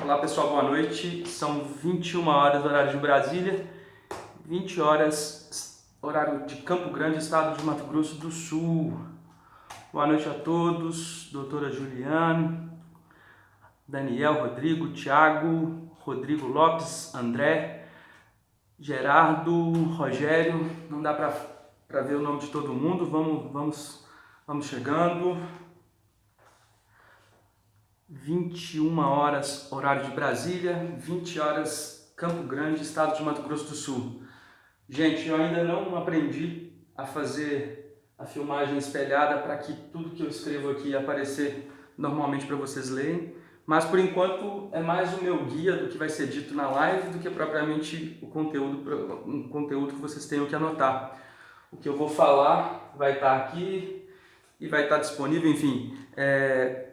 Olá pessoal, boa noite. São 21 horas, horário de Brasília, 20 horas, horário de Campo Grande, estado de Mato Grosso do Sul. Boa noite a todos, doutora Juliane, Daniel, Rodrigo, Thiago, Rodrigo Lopes, André, Gerardo, Rogério. Não dá para ver o nome de todo mundo, vamos chegando. 21 horas, horário de Brasília, 20 horas, Campo Grande, estado de Mato Grosso do Sul. Gente, eu ainda não aprendi a fazer a filmagem espelhada para que tudo que eu escrevo aqui aparecer normalmente para vocês lerem, mas por enquanto é mais o meu guia do que vai ser dito na live do que propriamente um conteúdo que vocês tenham que anotar. O que eu vou falar vai estar aqui e vai estar disponível, enfim.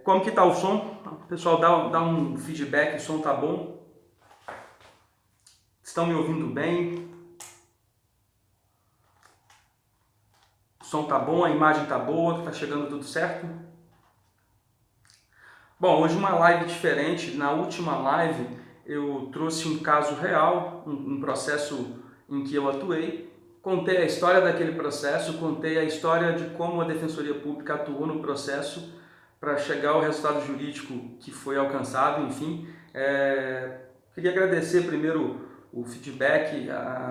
Como que está o som? Pessoal, dá um feedback, o som tá bom? Estão me ouvindo bem? O som tá bom, a imagem tá boa, tá chegando tudo certo? Bom, hoje uma live diferente. Na última live eu trouxe um caso real, um processo em que eu atuei. Contei a história daquele processo, contei a história de como a Defensoria Pública atuou no processo para chegar ao resultado jurídico que foi alcançado, enfim. Queria agradecer primeiro o feedback,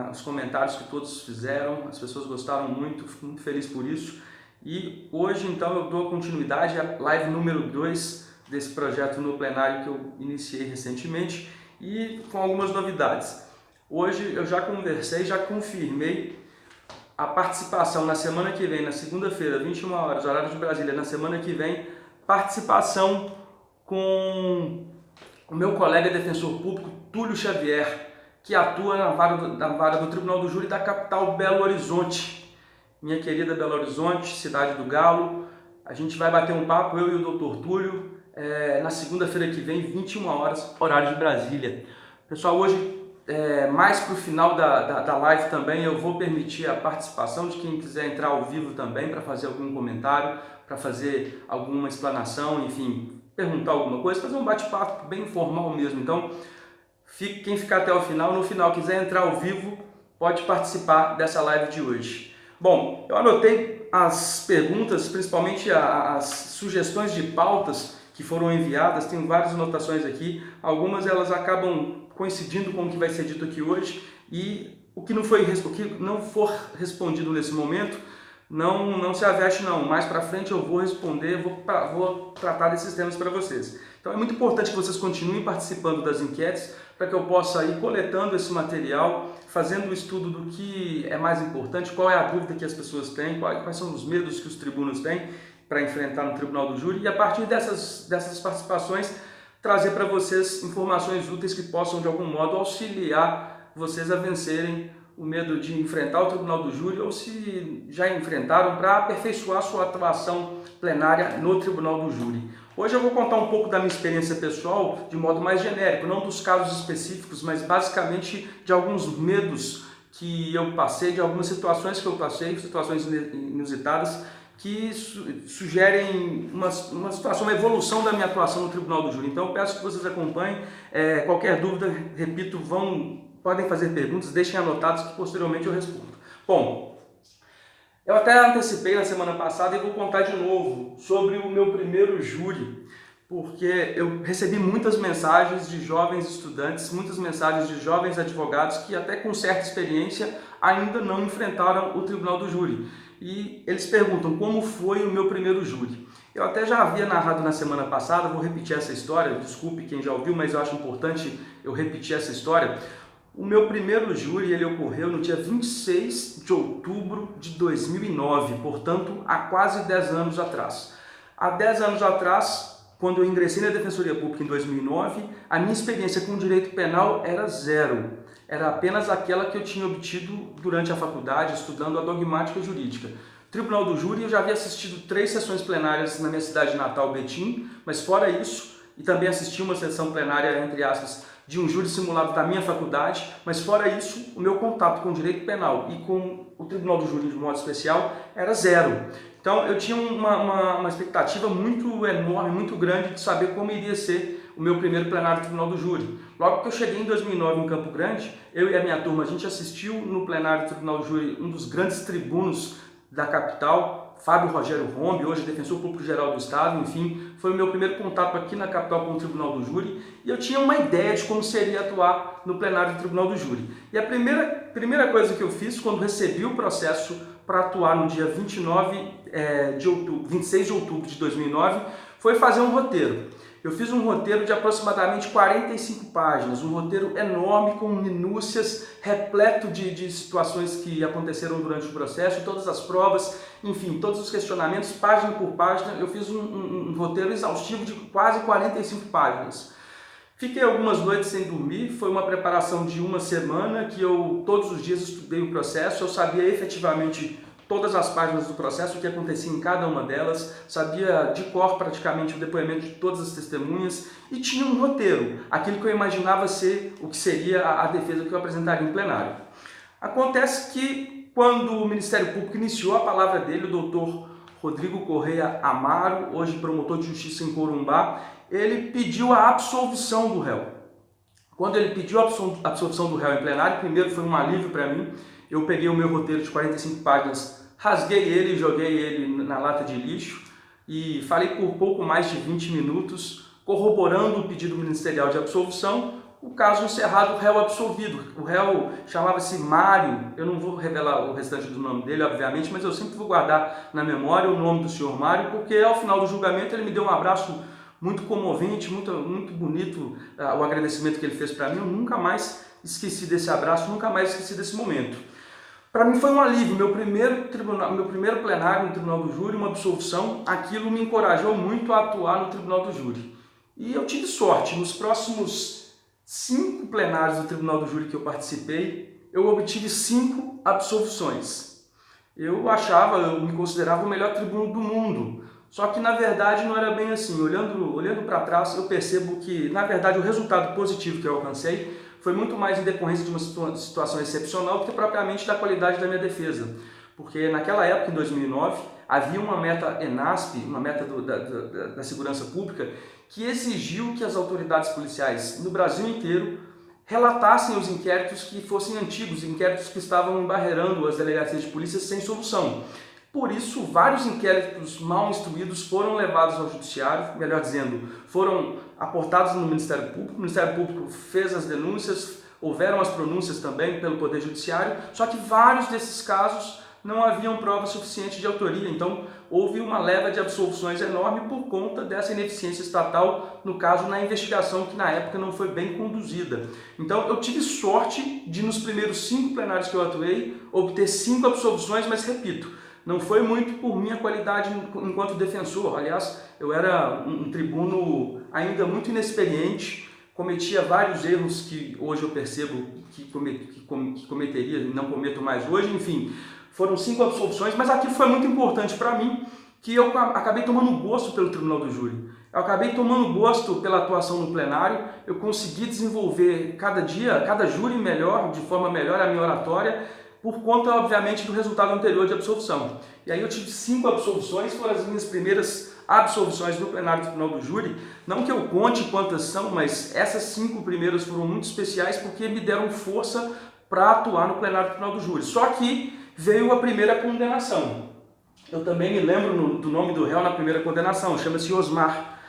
os comentários que todos fizeram, as pessoas gostaram muito, fico muito feliz por isso. E hoje, então, eu dou continuidade à live número 2 desse projeto no plenário que eu iniciei recentemente e com algumas novidades. Hoje eu já conversei, já confirmei a participação na semana que vem, na segunda-feira, 21 horas, horário de Brasília, na semana que vem, participação com o meu colega defensor público, Túlio Xavier, que atua na vara do Tribunal do Júri da capital Belo Horizonte. Minha querida Belo Horizonte, cidade do Galo. A gente vai bater um papo, eu e o Dr. Túlio, na segunda-feira que vem, 21 horas, horário de Brasília. Pessoal, hoje, mais para o final da live também, eu vou permitir a participação de quem quiser entrar ao vivo também para fazer algum comentário, para fazer alguma explanação, enfim, perguntar alguma coisa, fazer um bate-papo bem informal mesmo. Então, quem ficar até o final, no final quiser entrar ao vivo, pode participar dessa live de hoje. Bom, eu anotei as perguntas, principalmente as sugestões de pautas que foram enviadas, tem várias anotações aqui, algumas elas acabam coincidindo com o que vai ser dito aqui hoje e o que não for respondido nesse momento, não se aveste não, mais para frente eu vou responder, vou tratar desses temas para vocês. Então é muito importante que vocês continuem participando das enquetes para que eu possa ir coletando esse material, fazendo o estudo do que é mais importante, qual é a dúvida que as pessoas têm, quais são os medos que os tribunos têm para enfrentar no Tribunal do Júri e a partir dessas participações trazer para vocês informações úteis que possam de algum modo auxiliar vocês a vencerem o medo de enfrentar o Tribunal do Júri ou se já enfrentaram para aperfeiçoar sua atuação plenária no Tribunal do Júri. Hoje eu vou contar um pouco da minha experiência pessoal de modo mais genérico, não dos casos específicos, mas basicamente de alguns medos que eu passei, de algumas situações que eu passei, situações inusitadas, que sugerem uma situação, uma evolução da minha atuação no Tribunal do Júri. Então eu peço que vocês acompanhem, qualquer dúvida, repito, podem fazer perguntas, deixem anotados que posteriormente eu respondo. Bom, eu até antecipei na semana passada e vou contar de novo sobre o meu primeiro júri, porque eu recebi muitas mensagens de jovens estudantes, muitas mensagens de jovens advogados que até com certa experiência ainda não enfrentaram o Tribunal do Júri. E eles perguntam como foi o meu primeiro júri. Eu até já havia narrado na semana passada, vou repetir essa história, desculpe quem já ouviu, mas eu acho importante eu repetir essa história. O meu primeiro júri ele ocorreu no dia 26 de outubro de 2009, portanto, há quase 10 anos atrás. Há 10 anos atrás, quando eu ingressei na Defensoria Pública em 2009, a minha experiência com direito penal era zero. Era apenas aquela que eu tinha obtido durante a faculdade, estudando a dogmática jurídica. Tribunal do Júri, eu já havia assistido 3 sessões plenárias na minha cidade natal, Betim, mas fora isso, e também assisti uma sessão plenária, entre aspas, de um júri simulado da minha faculdade, mas fora isso, o meu contato com o direito penal e com o Tribunal do Júri de modo especial era zero. Então eu tinha uma expectativa muito enorme, muito grande de saber como iria ser o meu primeiro plenário do Tribunal do Júri. Logo que eu cheguei em 2009 em Campo Grande, eu e a minha turma, a gente assistiu no plenário do Tribunal do Júri um dos grandes tribunos da capital, Fábio Rogério Rombi, hoje defensor público-geral do Estado, enfim, foi o meu primeiro contato aqui na capital com o Tribunal do Júri e eu tinha uma ideia de como seria atuar no plenário do Tribunal do Júri. E a primeira coisa que eu fiz quando recebi o processo para atuar no dia 26 de outubro de 2009 foi fazer um roteiro. Eu fiz um roteiro de aproximadamente 45 páginas, um roteiro enorme com minúcias, repleto de situações que aconteceram durante o processo, todas as provas, enfim, todos os questionamentos, página por página. Eu fiz um roteiro exaustivo de quase 45 páginas. Fiquei algumas noites sem dormir, foi uma preparação de uma semana que eu todos os dias estudei o processo, eu sabia efetivamente todas as páginas do processo, o que acontecia em cada uma delas, sabia de cor praticamente o depoimento de todas as testemunhas e tinha um roteiro, aquilo que eu imaginava ser o que seria a defesa que eu apresentaria em plenário. Acontece que quando o Ministério Público iniciou a palavra dele, o doutor Rodrigo Correia Amaro, hoje promotor de justiça em Corumbá, ele pediu a absolvição do réu. Quando ele pediu a absolvição do réu em plenário, primeiro foi um alívio para mim, eu peguei o meu roteiro de 45 páginas, rasguei ele e joguei ele na lata de lixo e falei por pouco mais de 20 minutos, corroborando o pedido ministerial de absolvição, o caso encerrado, o réu absolvido. O réu chamava-se Mário, eu não vou revelar o restante do nome dele, obviamente, mas eu sempre vou guardar na memória o nome do senhor Mário, porque ao final do julgamento ele me deu um abraço muito comovente, muito bonito, o agradecimento que ele fez para mim. Eu nunca mais esqueci desse abraço, nunca mais esqueci desse momento. Para mim foi um alívio, meu primeiro plenário no Tribunal do Júri, uma absolvição, aquilo me encorajou muito a atuar no Tribunal do Júri. E eu tive sorte, nos próximos 5 plenários do Tribunal do Júri que eu participei, eu obtive 5 absolvições. Eu me considerava o melhor tribuno do mundo, só que na verdade não era bem assim. Olhando para trás, eu percebo que na verdade o resultado positivo que eu alcancei foi muito mais em decorrência de uma situação excepcional do que propriamente da qualidade da minha defesa. Porque naquela época, em 2009, havia uma meta ENASP, uma meta da segurança pública, que exigiu que as autoridades policiais no Brasil inteiro relatassem os inquéritos que fossem antigos, inquéritos que estavam embarreirando as delegacias de polícia sem solução. Por isso, vários inquéritos mal instruídos foram levados ao judiciário, melhor dizendo, foram aportados no Ministério Público. O Ministério Público fez as denúncias, houveram as pronúncias também pelo Poder Judiciário, só que vários desses casos não haviam prova suficiente de autoria, então houve uma leva de absolvições enorme por conta dessa ineficiência estatal, no caso, na investigação que na época não foi bem conduzida. Então eu tive sorte de, nos primeiros 5 plenários que eu atuei, obter 5 absolvições, mas repito, não foi muito por minha qualidade enquanto defensor. Aliás, eu era um tribuno ainda muito inexperiente, cometia vários erros que hoje eu percebo que cometeria e não cometo mais hoje. Enfim, foram 5 absolvições, mas aquilo foi muito importante para mim, que eu acabei tomando gosto pelo Tribunal do Júri. Eu acabei tomando gosto pela atuação no plenário, eu consegui desenvolver cada dia, cada júri melhor, de forma melhor a minha oratória, por conta, obviamente, do resultado anterior de absolvição. E aí eu tive 5 absolvições, foram as minhas primeiras absolvições no plenário do Tribunal do Júri. Não que eu conte quantas são, mas essas 5 primeiras foram muito especiais porque me deram força para atuar no plenário do Tribunal do Júri. Só que veio a primeira condenação. Eu também me lembro do nome do réu na primeira condenação, chama-se Osmar.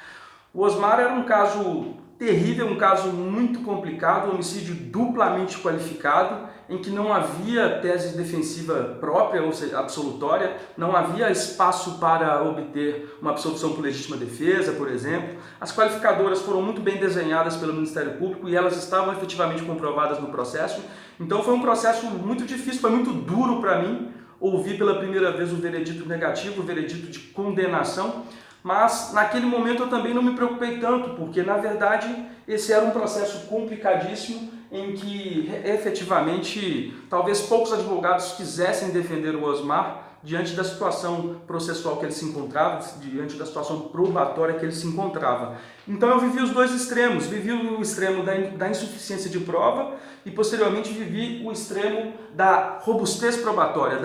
O Osmar era um caso terrível, um caso muito complicado, um homicídio duplamente qualificado, em que não havia tese defensiva própria, ou seja, absolutória, não havia espaço para obter uma absolvição por legítima defesa, por exemplo. As qualificadoras foram muito bem desenhadas pelo Ministério Público e elas estavam efetivamente comprovadas no processo. Então foi um processo muito difícil, foi muito duro para mim ouvir pela primeira vez o veredito negativo, o veredito de condenação, mas naquele momento eu também não me preocupei tanto, porque na verdade esse era um processo complicadíssimo em que efetivamente talvez poucos advogados quisessem defender o Osmar diante da situação processual que ele se encontrava, diante da situação probatória que ele se encontrava. Então eu vivi os dois extremos, vivi o extremo da insuficiência de prova e posteriormente vivi o extremo da robustez probatória,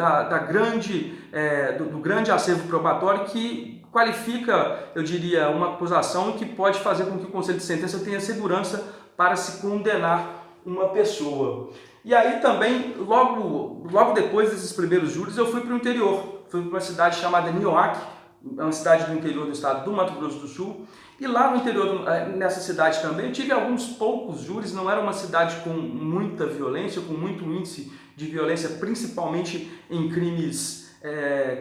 do grande acervo probatório que qualifica, eu diria, uma acusação que pode fazer com que o conselho de sentença tenha segurança para se condenar uma pessoa. E aí também, logo depois desses primeiros júris, eu fui para o interior. Fui para uma cidade chamada Nioaque, é uma cidade do interior do estado do Mato Grosso do Sul. E lá no interior, nessa cidade também, tive alguns poucos júris. Não era uma cidade com muita violência, com muito índice de violência, principalmente em crimes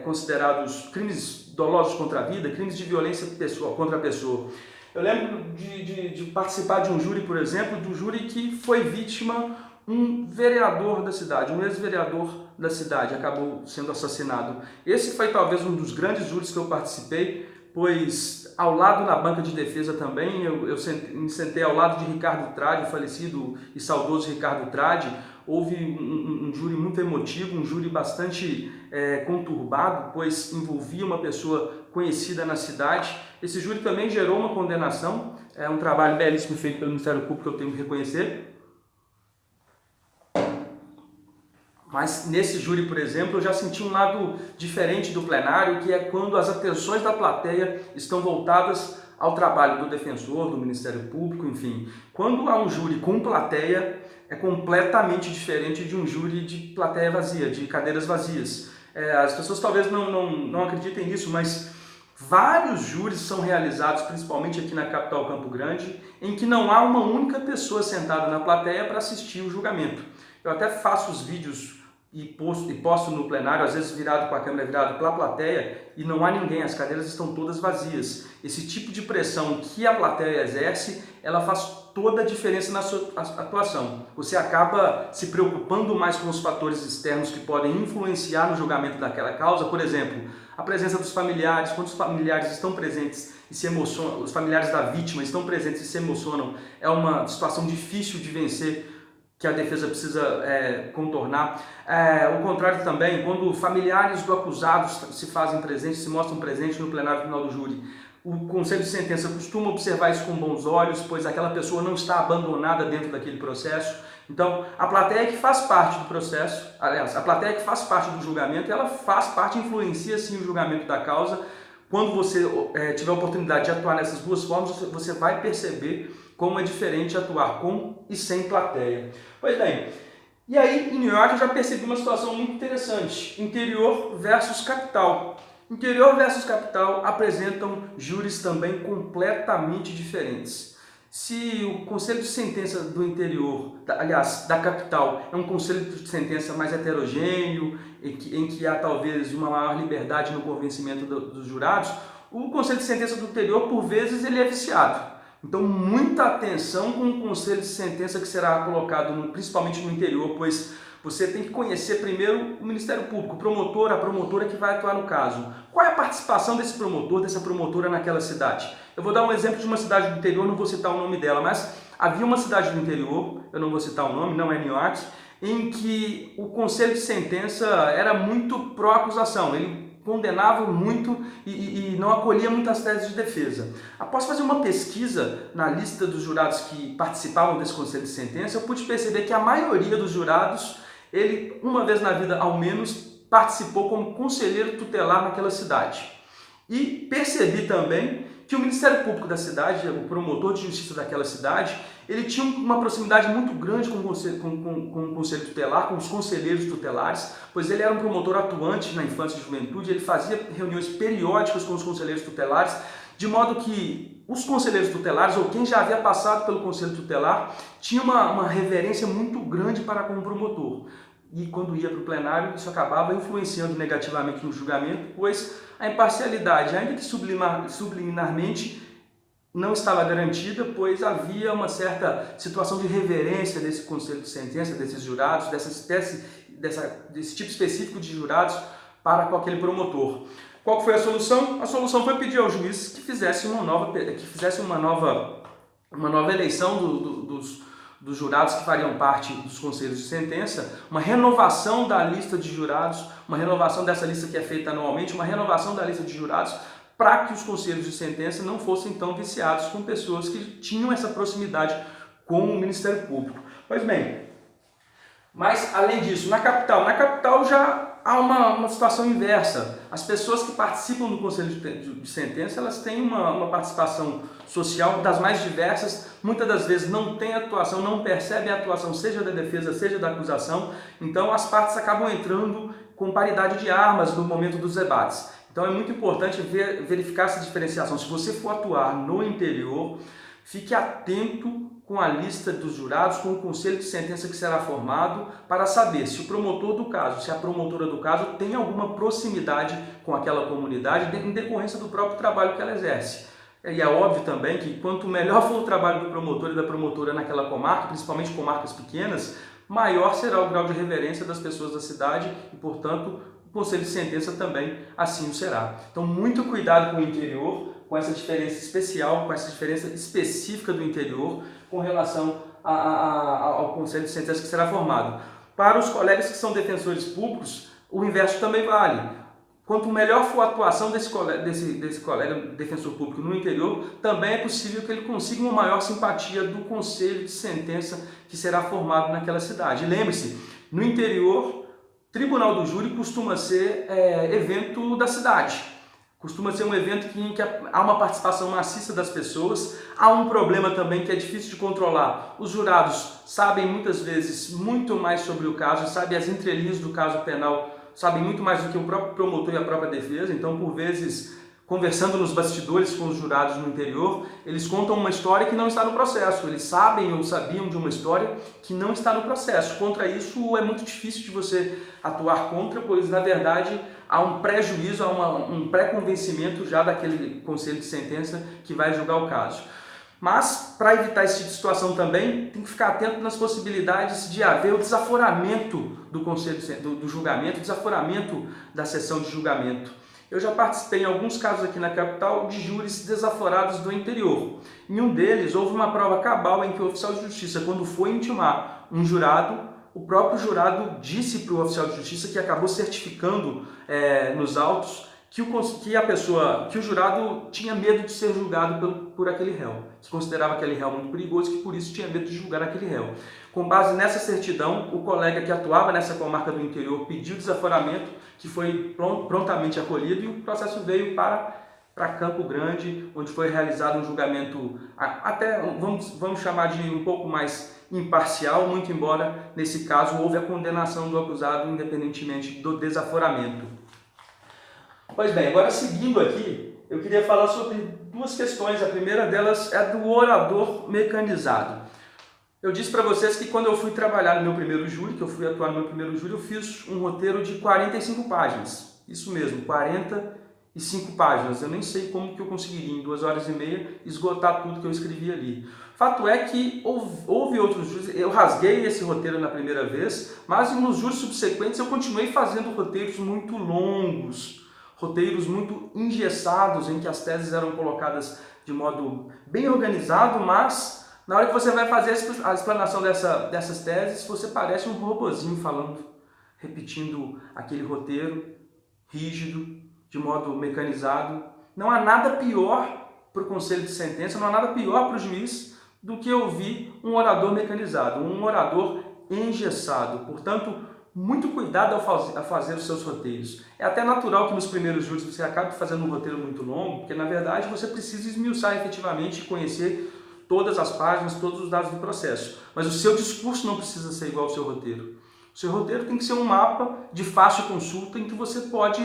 considerados crimes dolosos contra a vida, crimes de violência contra a pessoa. Eu lembro de participar de um júri, por exemplo, do júri que foi vítima um vereador da cidade, um ex-vereador da cidade, acabou sendo assassinado. Esse foi talvez um dos grandes júris que eu participei, pois ao lado na banca de defesa também, eu me sentei ao lado de Ricardo Tradi, o falecido e saudoso Ricardo Tradi. Houve um júri muito emotivo, um júri bastante conturbado, pois envolvia uma pessoa conhecida na cidade. Esse júri também gerou uma condenação, é um trabalho belíssimo feito pelo Ministério Público que eu tenho que reconhecer. Mas nesse júri, por exemplo, eu já senti um lado diferente do plenário, que é quando as atenções da plateia estão voltadas ao trabalho do defensor, do Ministério Público, enfim. Quando há um júri com plateia, é completamente diferente de um júri de plateia vazia, de cadeiras vazias. As pessoas talvez não acreditem nisso, mas vários júris são realizados, principalmente aqui na capital Campo Grande, em que não há uma única pessoa sentada na plateia para assistir o julgamento. Eu até faço os vídeos e posto no plenário, às vezes virado com a câmera virada para a plateia, e não há ninguém, as cadeiras estão todas vazias. Esse tipo de pressão que a plateia exerce, ela faz toda a diferença na sua atuação. Você acaba se preocupando mais com os fatores externos que podem influenciar no julgamento daquela causa. Por exemplo, a presença dos familiares, quando os familiares estão presentes e se emocionam, os familiares da vítima estão presentes e se emocionam, é uma situação difícil de vencer, que a defesa precisa contornar. O contrário também, quando familiares do acusado se fazem presentes, se mostram presentes no plenário final do júri. O Conselho de Sentença costuma observar isso com bons olhos, pois aquela pessoa não está abandonada dentro daquele processo. Então, a plateia que faz parte do processo, aliás, a plateia que faz parte do julgamento, ela faz parte, influencia sim o julgamento da causa. Quando você tiver a oportunidade de atuar nessas duas formas, você vai perceber como é diferente atuar com e sem plateia. Pois bem, e aí em New York eu já percebi uma situação muito interessante. Interior versus capital. Interior versus capital apresentam júris também completamente diferentes. Se o conselho de sentença do interior, aliás, da capital, é um conselho de sentença mais heterogêneo, em que há talvez uma maior liberdade no convencimento dos jurados, o conselho de sentença do interior, por vezes, ele é viciado. Então, muita atenção com o conselho de sentença que será colocado, principalmente no interior, pois você tem que conhecer primeiro o Ministério Público, o promotor, a promotora que vai atuar no caso. Qual é a participação desse promotor, dessa promotora naquela cidade? Eu vou dar um exemplo de uma cidade do interior, não vou citar o nome dela, mas havia uma cidade do interior, eu não vou citar o nome, não é New York, em que o conselho de sentença era muito pró-acusação. Ele condenava muito e não acolhia muitas teses de defesa. Após fazer uma pesquisa na lista dos jurados que participavam desse conselho de sentença, eu pude perceber que a maioria dos jurados, ele, uma vez na vida ao menos, participou como conselheiro tutelar naquela cidade. E percebi também que o Ministério Público da cidade, o promotor de justiça daquela cidade, ele tinha uma proximidade muito grande com o conselho tutelar, com os conselheiros tutelares, pois ele era um promotor atuante na infância e juventude, ele fazia reuniões periódicas com os conselheiros tutelares, de modo que os conselheiros tutelares, ou quem já havia passado pelo conselho tutelar, tinha uma reverência muito grande para com o promotor. E quando ia para o plenário, isso acabava influenciando negativamente no julgamento, pois a imparcialidade, ainda que subliminarmente, não estava garantida, pois havia uma certa situação de reverência desse conselho de sentença, desses jurados, desse tipo específico de jurados para com aquele promotor. Qual foi a solução? A solução foi pedir ao juiz que fizesse uma nova eleição dos jurados que fariam parte dos conselhos de sentença, uma renovação da lista de jurados, uma renovação dessa lista que é feita anualmente, uma renovação da lista de jurados, para que os conselhos de sentença não fossem tão viciados com pessoas que tinham essa proximidade com o Ministério Público. Pois bem, mas além disso, na capital já há uma situação inversa. As pessoas que participam do conselho de sentença, elas têm uma participação social das mais diversas, muitas das vezes não tem atuação, não percebem a atuação, seja da defesa, seja da acusação, então as partes acabam entrando com paridade de armas no momento dos debates. Então é muito importante verificar essa diferenciação. Se você for atuar no interior, fique atento com a lista dos jurados, com o conselho de sentença que será formado, para saber se o promotor do caso, se a promotora do caso tem alguma proximidade com aquela comunidade em decorrência do próprio trabalho que ela exerce. E é óbvio também que quanto melhor for o trabalho do promotor e da promotora naquela comarca, principalmente comarcas pequenas, maior será o grau de reverência das pessoas da cidade e, portanto, o conselho de sentença também assim o será. Então, muito cuidado com o interior, com essa diferença especial, com essa diferença específica do interior com relação ao conselho de sentença que será formado. Para os colegas que são defensores públicos, o inverso também vale. Quanto melhor for a atuação desse colega defensor público no interior, também é possível que ele consiga uma maior simpatia do conselho de sentença que será formado naquela cidade. Lembre-se, no interior, tribunal do júri costuma ser evento da cidade. Costuma ser um evento em que há uma participação maciça das pessoas, há um problema também que é difícil de controlar. Os jurados sabem muitas vezes muito mais sobre o caso, sabem as entrelinhas do caso penal, sabem muito mais do que o próprio promotor e a própria defesa, então por vezes, conversando nos bastidores com os jurados no interior, eles contam uma história que não está no processo, eles sabem ou sabiam de uma história que não está no processo. Contra isso é muito difícil de você atuar contra, pois na verdade há um prejuízo, há um pré-convencimento já daquele conselho de sentença que vai julgar o caso. Mas, para evitar esse tipo de situação também, tem que ficar atento nas possibilidades de haver o desaforamento do conselho do julgamento, o desaforamento da sessão de julgamento. Eu já participei em alguns casos aqui na capital de júris desaforados do interior. Em um deles, houve uma prova cabal em que o oficial de justiça, quando foi intimar um jurado, o próprio jurado disse para o oficial de justiça, que acabou certificando nos autos, que o jurado tinha medo de ser julgado por aquele réu, que considerava aquele réu muito perigoso, que por isso tinha medo de julgar aquele réu. Com base nessa certidão, o colega que atuava nessa comarca do interior pediu desaforamento, que foi prontamente acolhido, e o processo veio para Campo Grande, onde foi realizado um julgamento, até vamos chamar de um pouco mais imparcial, muito embora nesse caso houve a condenação do acusado independentemente do desaforamento. Pois bem, agora seguindo aqui, eu queria falar sobre duas questões. A primeira delas é do orador mecanizado. Eu disse para vocês que quando eu fui trabalhar no meu primeiro júri, que eu fui atuar no meu primeiro júri, eu fiz um roteiro de 45 páginas. Isso mesmo, 45 páginas. Eu nem sei como que eu conseguiria, em 2 horas e meia, esgotar tudo que eu escrevi ali. Fato é que houve outros júris, eu rasguei esse roteiro na primeira vez, mas nos júris subsequentes eu continuei fazendo roteiros muito longos, roteiros muito engessados, em que as teses eram colocadas de modo bem organizado, mas na hora que você vai fazer a explanação dessas teses, você parece um robozinho falando, repetindo aquele roteiro rígido, de modo mecanizado. Não há nada pior para o conselho de sentença, não há nada pior para o juiz do que ouvir um orador mecanizado, um orador engessado. Portanto, muito cuidado ao fazer os seus roteiros. É até natural que nos primeiros júris você acabe fazendo um roteiro muito longo, porque na verdade você precisa esmiuçar efetivamente e conhecer todas as páginas, todos os dados do processo. Mas o seu discurso não precisa ser igual ao seu roteiro. O seu roteiro tem que ser um mapa de fácil consulta em que você pode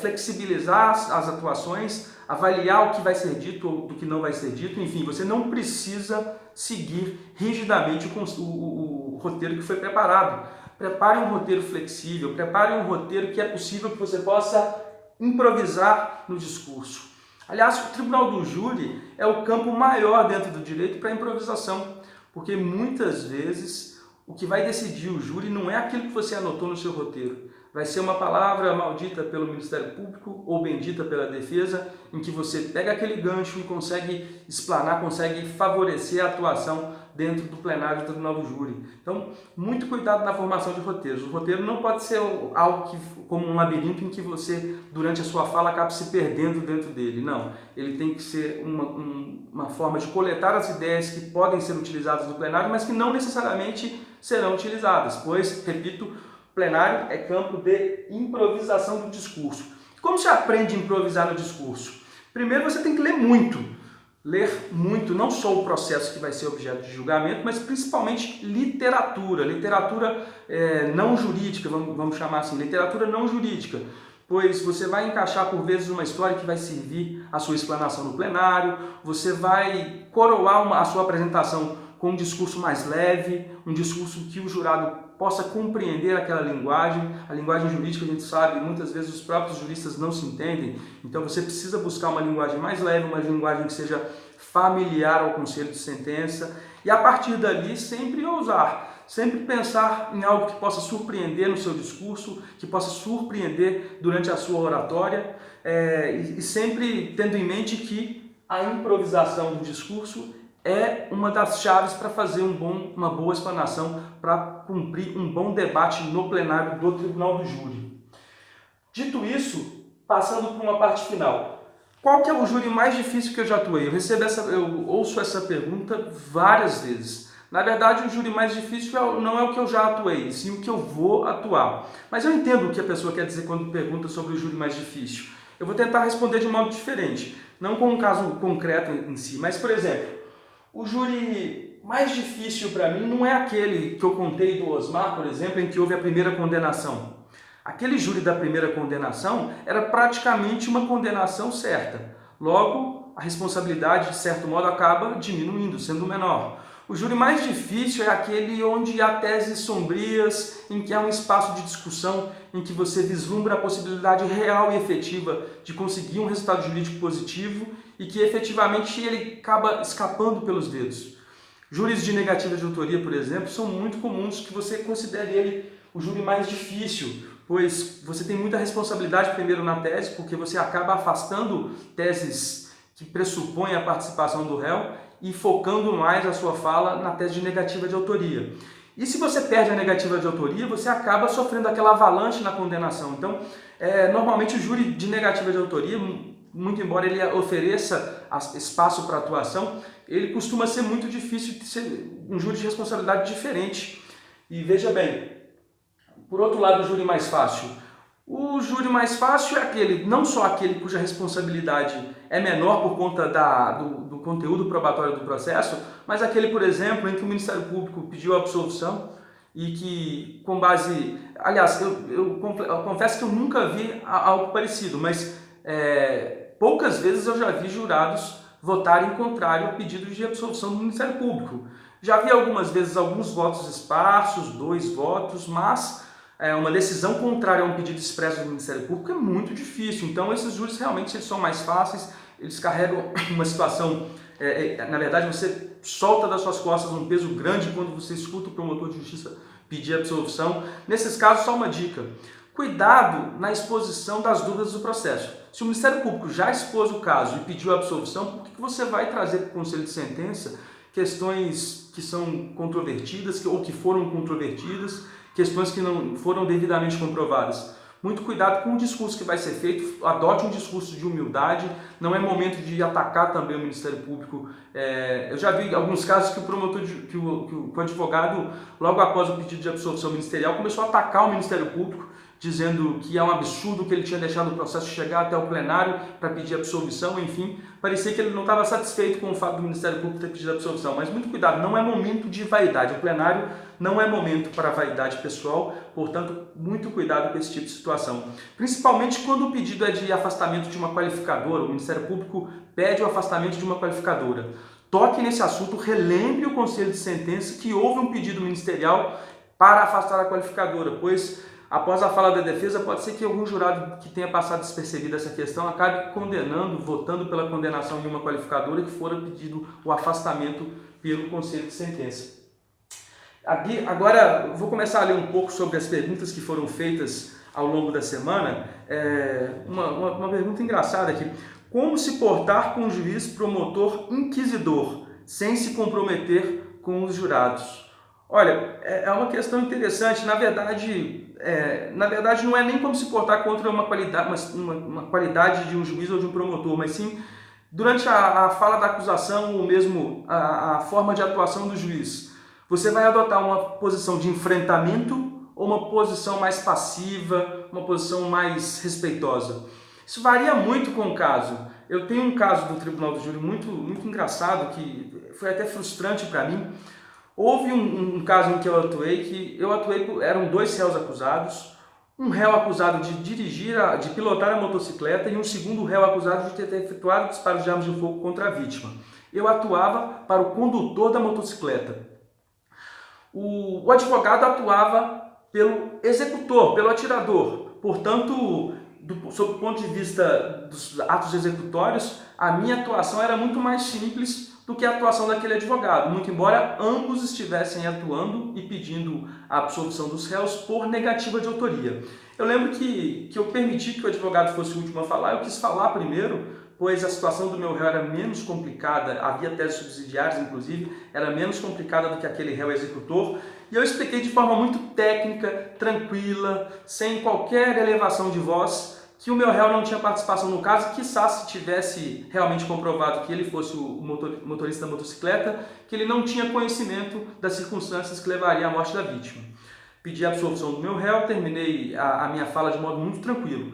flexibilizar as atuações, avaliar o que vai ser dito ou do que não vai ser dito. Enfim, você não precisa seguir rigidamente o roteiro que foi preparado. Prepare um roteiro flexível, prepare um roteiro que é possível que você possa improvisar no discurso. Aliás, o tribunal do júri é o campo maior dentro do direito para improvisação, porque muitas vezes o que vai decidir o júri não é aquilo que você anotou no seu roteiro. Vai ser uma palavra maldita pelo Ministério Público ou bendita pela defesa, em que você pega aquele gancho e consegue explanar, consegue favorecer a atuação dentro do plenário do tribunal do júri. Então, muito cuidado na formação de roteiros. O roteiro não pode ser algo como um labirinto em que você, durante a sua fala, acaba se perdendo dentro dele. Não, ele tem que ser uma forma de coletar as ideias que podem ser utilizadas no plenário, mas que não necessariamente serão utilizadas, pois, repito, plenário é campo de improvisação do discurso. Como se aprende a improvisar no discurso? Primeiro você tem que ler muito, não só o processo que vai ser objeto de julgamento, mas principalmente literatura não jurídica, vamos chamar assim, literatura não jurídica, pois você vai encaixar por vezes uma história que vai servir à sua explanação no plenário, você vai coroar a sua apresentação com um discurso mais leve, um discurso que o jurado possa compreender aquela linguagem. A linguagem jurídica, a gente sabe, muitas vezes os próprios juristas não se entendem, então você precisa buscar uma linguagem mais leve, uma linguagem que seja familiar ao conselho de sentença, e a partir dali sempre ousar, sempre pensar em algo que possa surpreender no seu discurso, que possa surpreender durante a sua oratória, e sempre tendo em mente que a improvisação do discurso é uma das chaves para fazer uma boa explanação, para cumprir um bom debate no plenário do Tribunal do Júri. Dito isso, passando para uma parte final. Qual que é o júri mais difícil que eu já atuei? Eu ouço essa pergunta várias vezes. Na verdade, o júri mais difícil não é o que eu já atuei, sim o que eu vou atuar. Mas eu entendo o que a pessoa quer dizer quando pergunta sobre o júri mais difícil. Eu vou tentar responder de um modo diferente, não com um caso concreto em si, mas, por exemplo, o júri mais difícil para mim não é aquele que eu contei do Osmar, por exemplo, em que houve a primeira condenação. Aquele júri da primeira condenação era praticamente uma condenação certa. Logo, a responsabilidade, de certo modo, acaba diminuindo, sendo menor. O júri mais difícil é aquele onde há teses sombrias, em que há um espaço de discussão, em que você vislumbra a possibilidade real e efetiva de conseguir um resultado jurídico positivo e que efetivamente ele acaba escapando pelos dedos. Júris de negativa de autoria, por exemplo, são muito comuns que você considere ele o júri mais difícil, pois você tem muita responsabilidade primeiro na tese, porque você acaba afastando teses que pressupõem a participação do réu e focando mais a sua fala na tese de negativa de autoria. E se você perde a negativa de autoria, você acaba sofrendo aquela avalanche na condenação. Então, normalmente o júri de negativa de autoria, muito embora ele ofereça espaço para atuação, ele costuma ser muito difícil de ser um júri de responsabilidade diferente. E veja bem, por outro lado, o júri mais fácil. O júri mais fácil é aquele, não só aquele cuja responsabilidade é menor por conta do conteúdo probatório do processo, mas aquele, por exemplo, em que o Ministério Público pediu a absolvição e que, com base... Aliás, eu confesso que eu nunca vi algo parecido, mas poucas vezes eu já vi jurados votarem contrário ao pedido de absolvição do Ministério Público. Já vi algumas vezes alguns votos esparsos, 2 votos, mas uma decisão contrária a um pedido expresso do Ministério Público é muito difícil. Então esses júris realmente eles são mais fáceis, eles carregam uma situação, na verdade você solta das suas costas um peso grande quando você escuta o promotor de justiça pedir absolvição. Nesses casos, só uma dica: cuidado na exposição das dúvidas do processo. Se o Ministério Público já expôs o caso e pediu a absolvição, por que você vai trazer para o Conselho de Sentença questões que são controvertidas ou que foram controvertidas, questões que não foram devidamente comprovadas? Muito cuidado com o discurso que vai ser feito, adote um discurso de humildade, não é momento de atacar também o Ministério Público. Eu já vi alguns casos que que o advogado, logo após o pedido de absolvição ministerial, começou a atacar o Ministério Público, dizendo que é um absurdo que ele tinha deixado o processo chegar até o plenário para pedir absolvição, enfim, parecia que ele não estava satisfeito com o fato do Ministério Público ter pedido absolvição. Mas muito cuidado, não é momento de vaidade, o plenário não é momento para vaidade pessoal, portanto, muito cuidado com esse tipo de situação. Principalmente quando o pedido é de afastamento de uma qualificadora, o Ministério Público pede o afastamento de uma qualificadora. Toque nesse assunto, relembre o Conselho de Sentença que houve um pedido ministerial para afastar a qualificadora, pois após a fala da defesa, pode ser que algum jurado que tenha passado despercebido essa questão acabe condenando, votando pela condenação de uma qualificadora que fora pedido o afastamento pelo Conselho de Sentença. Agora, vou começar a ler um pouco sobre as perguntas que foram feitas ao longo da semana. Uma pergunta engraçada aqui: como se portar com um juiz promotor inquisidor, sem se comprometer com os jurados? Olha, é uma questão interessante. Na verdade, não é nem como se portar contra uma qualidade de um juiz ou de um promotor, mas sim durante a fala da acusação ou mesmo a forma de atuação do juiz. Você vai adotar uma posição de enfrentamento ou uma posição mais passiva, uma posição mais respeitosa? Isso varia muito com o caso. Eu tenho um caso do Tribunal do Júri muito engraçado, que foi até frustrante para mim. Houve um caso em que eu atuei, eram 2 réus acusados, um réu acusado de de pilotar a motocicleta e um segundo réu acusado de ter efetuado disparos de armas de fogo contra a vítima. Eu atuava para o condutor da motocicleta. O advogado atuava pelo executor, pelo atirador. Portanto, sob o ponto de vista dos atos executórios, a minha atuação era muito mais simples do que a atuação daquele advogado, muito embora ambos estivessem atuando e pedindo a absolvição dos réus por negativa de autoria. Eu lembro que eu permiti que o advogado fosse o último a falar, eu quis falar primeiro, pois a situação do meu réu era menos complicada, havia teses subsidiárias, inclusive, era menos complicada do que aquele réu executor, e eu expliquei de forma muito técnica, tranquila, sem qualquer elevação de voz, que o meu réu não tinha participação no caso, quiçá se tivesse realmente comprovado que ele fosse o motorista da motocicleta, que ele não tinha conhecimento das circunstâncias que levaria à morte da vítima. Pedi a absolvição do meu réu, terminei a minha fala de modo muito tranquilo.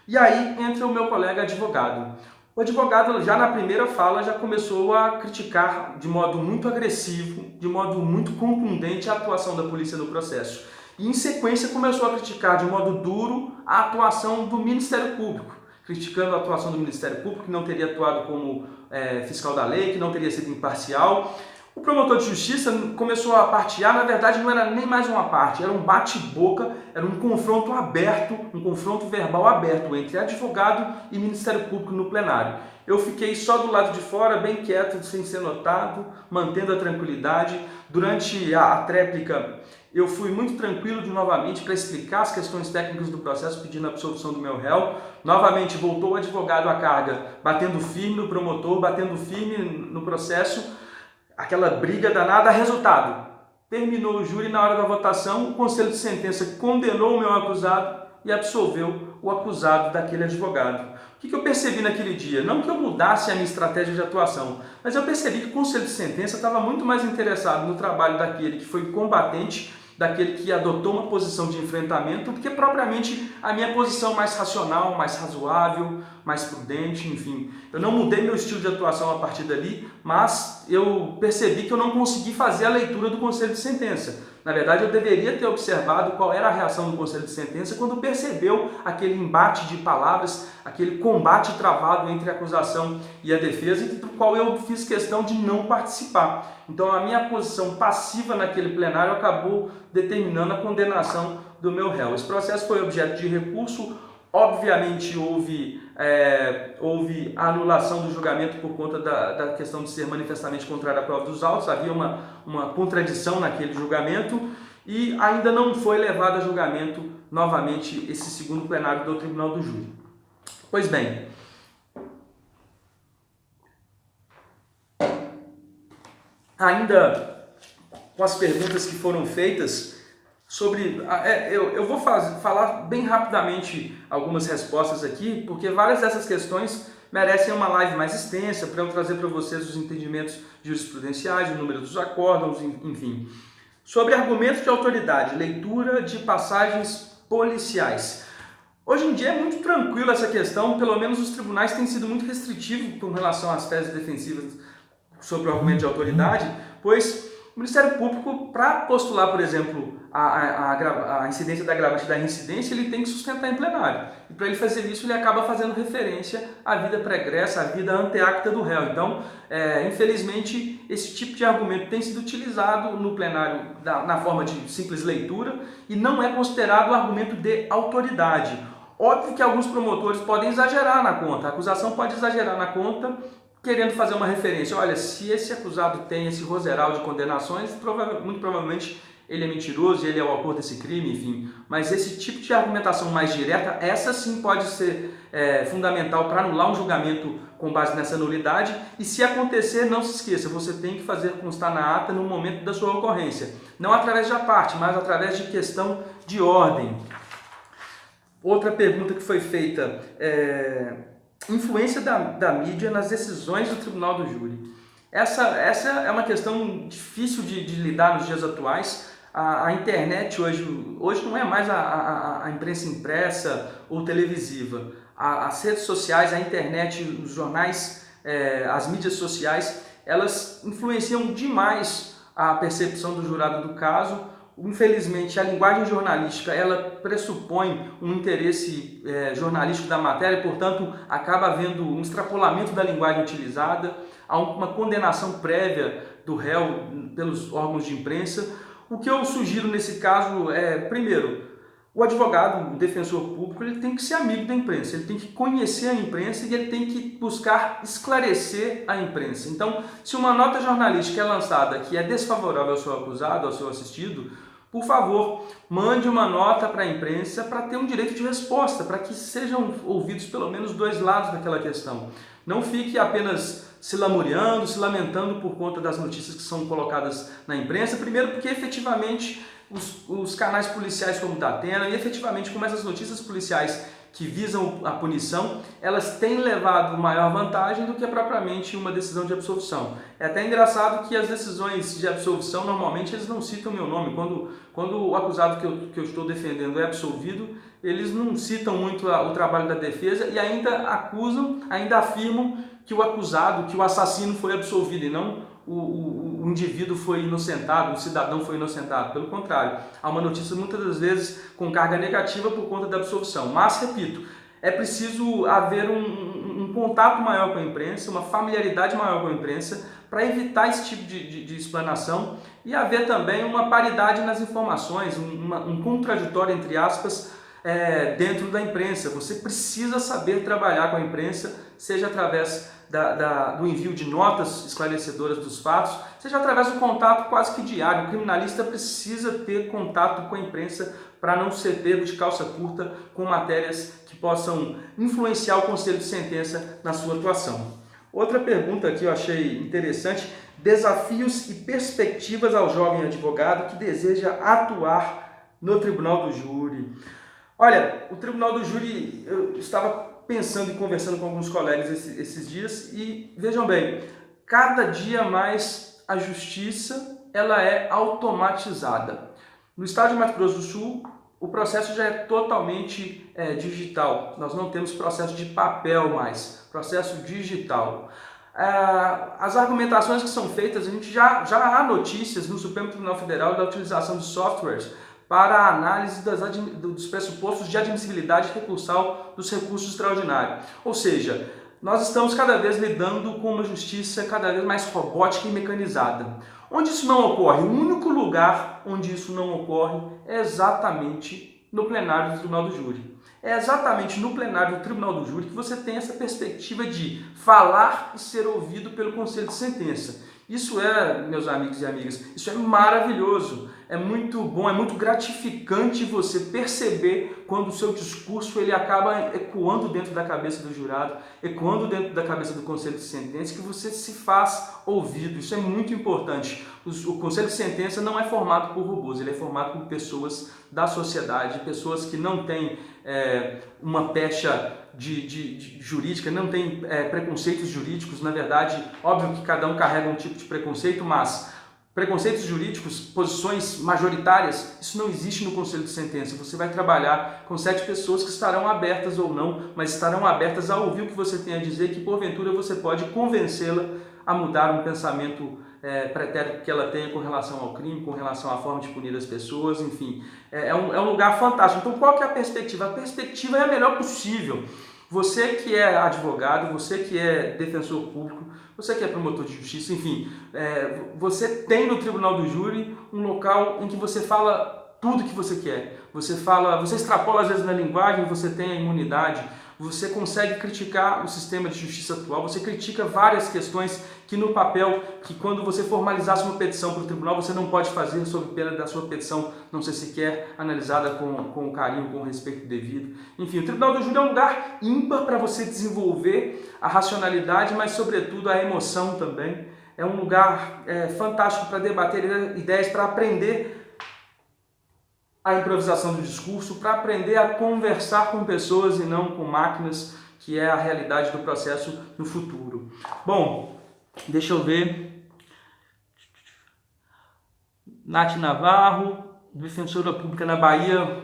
E aí entra o meu colega advogado. O advogado, já na primeira fala, já começou a criticar de modo muito agressivo, de modo muito contundente a atuação da polícia no processo. E, em sequência, começou a criticar de modo duro a atuação do Ministério Público, criticando a atuação do Ministério Público, que não teria atuado como fiscal da lei, que não teria sido imparcial. O promotor de justiça começou a partear, na verdade não era nem mais uma parte, era um bate-boca, era um confronto aberto, um confronto verbal aberto entre advogado e Ministério Público no plenário. Eu fiquei só do lado de fora, bem quieto, sem ser notado, mantendo a tranquilidade. Durante a tréplica, eu fui muito tranquilo novamente para explicar as questões técnicas do processo, pedindo a absolvição do meu réu. Novamente voltou o advogado à carga, batendo firme no promotor, batendo firme no processo. Aquela briga danada, resultado. Terminou o júri, na hora da votação, o conselho de sentença condenou o meu acusado e absolveu o acusado daquele advogado. O que eu percebi naquele dia? Não que eu mudasse a minha estratégia de atuação, mas eu percebi que o conselho de sentença estava muito mais interessado no trabalho daquele que foi combatente, daquele que adotou uma posição de enfrentamento, do que propriamente a minha posição mais racional, mais razoável, mais prudente, enfim. Eu não mudei meu estilo de atuação a partir dali, mas eu percebi que eu não consegui fazer a leitura do conselho de sentença. Na verdade, eu deveria ter observado qual era a reação do conselho de sentença quando percebeu aquele embate de palavras, aquele combate travado entre a acusação e a defesa, do qual eu fiz questão de não participar. Então, a minha posição passiva naquele plenário acabou determinando a condenação do meu réu. Esse processo foi objeto de recurso. Obviamente houve anulação do julgamento por conta da questão de ser manifestamente contrária à prova dos autos, havia uma contradição naquele julgamento e ainda não foi levado a julgamento novamente esse segundo plenário do Tribunal do Júri. Pois bem, ainda com as perguntas que foram feitas, eu vou falar bem rapidamente algumas respostas aqui, porque várias dessas questões merecem uma live mais extensa para eu trazer para vocês os entendimentos jurisprudenciais, o número dos acórdãos, enfim. Sobre argumentos de autoridade, leitura de passagens policiais. Hoje em dia é muito tranquilo essa questão, pelo menos os tribunais têm sido muito restritivos com relação às teses defensivas sobre o argumento de autoridade, pois o Ministério Público, para postular, por exemplo, a incidência da agravante da reincidência, ele tem que sustentar em plenário. E para ele fazer isso, ele acaba fazendo referência à vida pregressa, à vida anteacta do réu. Então, infelizmente, esse tipo de argumento tem sido utilizado no plenário na forma de simples leitura e não é considerado argumento de autoridade. Óbvio que alguns promotores podem exagerar na conta, a acusação pode exagerar na conta, querendo fazer uma referência. Olha, se esse acusado tem esse roseral de condenações, muito provavelmente ele é mentiroso e ele é o autor desse crime, enfim. Mas esse tipo de argumentação mais direta, essa sim pode ser fundamental para anular um julgamento com base nessa nulidade. E se acontecer, não se esqueça, você tem que fazer constar na ata no momento da sua ocorrência. Não através de aparte, mas através de questão de ordem. Outra pergunta que foi feita influência da mídia nas decisões do Tribunal do Júri. Essa é uma questão difícil de lidar nos dias atuais. A internet hoje não é mais a imprensa impressa ou televisiva. As redes sociais, a internet, os jornais, as mídias sociais, elas influenciam demais a percepção do jurado do caso. Infelizmente, a linguagem jornalística ela pressupõe um interesse jornalístico da matéria, portanto, acaba havendo um extrapolamento da linguagem utilizada, há uma condenação prévia do réu pelos órgãos de imprensa. O que eu sugiro nesse caso é, primeiro, o advogado, o defensor público, ele tem que ser amigo da imprensa, ele tem que conhecer a imprensa e ele tem que buscar esclarecer a imprensa. Então, se uma nota jornalística é lançada que é desfavorável ao seu acusado, ao seu assistido, por favor, mande uma nota para a imprensa para ter um direito de resposta, para que sejam ouvidos pelo menos dois lados daquela questão. Não fique apenas se lamuriando, se lamentando por conta das notícias que são colocadas na imprensa, primeiro porque efetivamente os canais policiais como o da Atena e efetivamente como essas notícias policiais que visam a punição, elas têm levado maior vantagem do que propriamente uma decisão de absolvição. É até engraçado que as decisões de absolvição, normalmente, eles não citam meu nome. Quando o acusado que eu estou defendendo é absolvido, eles não citam muito o trabalho da defesa e ainda acusam, ainda afirmam que o acusado, que o assassino foi absolvido e não o indivíduo foi inocentado, o cidadão foi inocentado. Pelo contrário, há uma notícia muitas das vezes com carga negativa por conta da absolvição. Mas, repito, é preciso haver um contato maior com a imprensa, uma familiaridade maior com a imprensa para evitar esse tipo de explanação e haver também uma paridade nas informações, um contraditório, entre aspas, dentro da imprensa. Você precisa saber trabalhar com a imprensa, seja através do envio de notas esclarecedoras dos fatos, seja através do contato quase que diário. O criminalista precisa ter contato com a imprensa para não ser pego de calça curta com matérias que possam influenciar o conselho de sentença na sua atuação. Outra pergunta que eu achei interessante: desafios e perspectivas ao jovem advogado que deseja atuar no Tribunal do Júri. Olha, o Tribunal do Júri, eu estava pensando e conversando com alguns colegas esses dias e vejam bem, cada dia mais a justiça ela é automatizada. No estado de Mato Grosso do Sul, o processo já é totalmente digital. Nós não temos processo de papel mais, processo digital. As argumentações que são feitas, a gente já há notícias no Supremo Tribunal Federal da utilização de softwares para a análise dos pressupostos de admissibilidade recursal dos recursos extraordinários. Ou seja, nós estamos cada vez lidando com uma justiça cada vez mais robótica e mecanizada. Onde isso não ocorre? O único lugar onde isso não ocorre é exatamente no plenário do Tribunal do Júri. É exatamente no plenário do Tribunal do Júri que você tem essa perspectiva de falar e ser ouvido pelo Conselho de Sentença. Isso meus amigos e amigas, isso é maravilhoso, é muito bom, é muito gratificante você perceber quando o seu discurso ele acaba ecoando dentro da cabeça do jurado, ecoando dentro da cabeça do Conselho de Sentença, que você se faz ouvido. Isso é muito importante. O Conselho de Sentença não é formado por robôs, ele é formado por pessoas da sociedade, pessoas que não têm uma pecha jurídica, não tem preconceitos jurídicos. Na verdade, óbvio que cada um carrega um tipo de preconceito, mas preconceitos jurídicos, posições majoritárias, isso não existe no Conselho de Sentença. Você vai trabalhar com 7 pessoas que estarão abertas ou não, mas estarão abertas a ouvir o que você tem a dizer, que porventura você pode convencê-la a mudar um pensamento pretérito que ela tenha com relação ao crime, com relação à forma de punir as pessoas, enfim. É um lugar fantástico. Então, qual que é a perspectiva? A perspectiva é a melhor possível. Você que é advogado, você que é defensor público, você que é promotor de justiça, enfim, você tem no Tribunal do Júri um local em que você fala tudo que você quer. Você extrapola às vezes na linguagem, você tem a imunidade, você consegue criticar o sistema de justiça atual, você critica várias questões que no papel, que quando você formalizasse uma petição para o tribunal, você não pode fazer sob pena da sua petição não ser sequer analisada com carinho, com respeito devido. Enfim, o Tribunal do Júri é um lugar ímpar para você desenvolver a racionalidade, mas sobretudo a emoção também. É um lugar fantástico para debater ideias, para aprender a improvisação do discurso, para aprender a conversar com pessoas e não com máquinas, que é a realidade do processo no futuro. Bom, deixa eu ver. Nath Navarro. defensora pública na Bahia,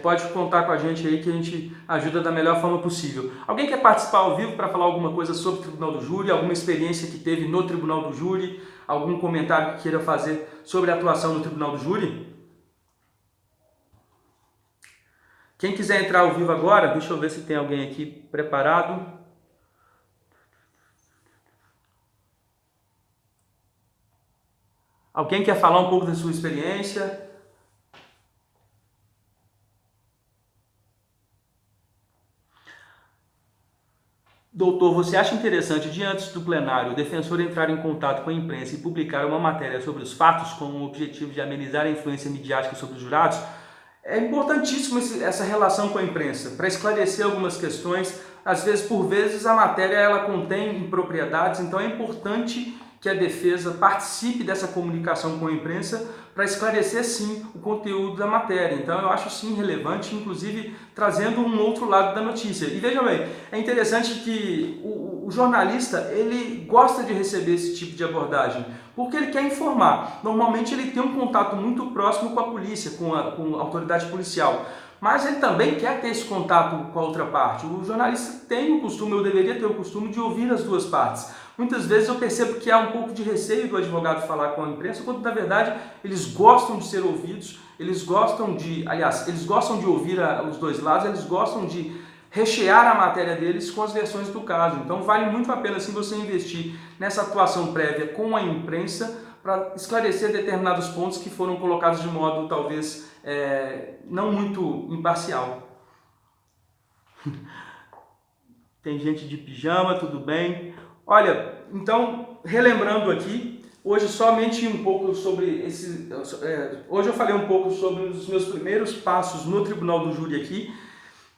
pode contar com a gente aí que a gente ajuda da melhor forma possível. Alguém quer participar ao vivo para falar alguma coisa sobre o Tribunal do Júri, alguma experiência que teve no Tribunal do Júri, algum comentário que queira fazer sobre a atuação no Tribunal do Júri? Quem quiser entrar ao vivo agora, deixa eu ver se tem alguém aqui preparado. Alguém quer falar um pouco da sua experiência? Doutor, você acha interessante, diante do plenário, o defensor entrar em contato com a imprensa e publicar uma matéria sobre os fatos com o objetivo de amenizar a influência midiática sobre os jurados? É importantíssimo essa relação com a imprensa, para esclarecer algumas questões. Às vezes, por vezes, a matéria ela contém impropriedades, então é importante que a defesa participe dessa comunicação com a imprensa para esclarecer, sim, o conteúdo da matéria. Então, eu acho, sim, relevante, inclusive, trazendo um outro lado da notícia. E vejam bem, é interessante que o jornalista, ele gosta de receber esse tipo de abordagem, porque ele quer informar. Normalmente, ele tem um contato muito próximo com a polícia, com a autoridade policial. Mas ele também quer ter esse contato com a outra parte. O jornalista tem o costume, eu deveria ter o costume de ouvir as duas partes. Muitas vezes eu percebo que há um pouco de receio do advogado falar com a imprensa, quando na verdade eles gostam de ser ouvidos, eles gostam de ouvir os dois lados, eles gostam de rechear a matéria deles com as versões do caso. Então vale muito a pena sim você investir nessa atuação prévia com a imprensa para esclarecer determinados pontos que foram colocados de modo talvez não muito imparcial. Tem gente de pijama, tudo bem. Olha, então, relembrando aqui, hoje somente um pouco sobre hoje eu falei um pouco sobre os meus primeiros passos no Tribunal do Júri aqui.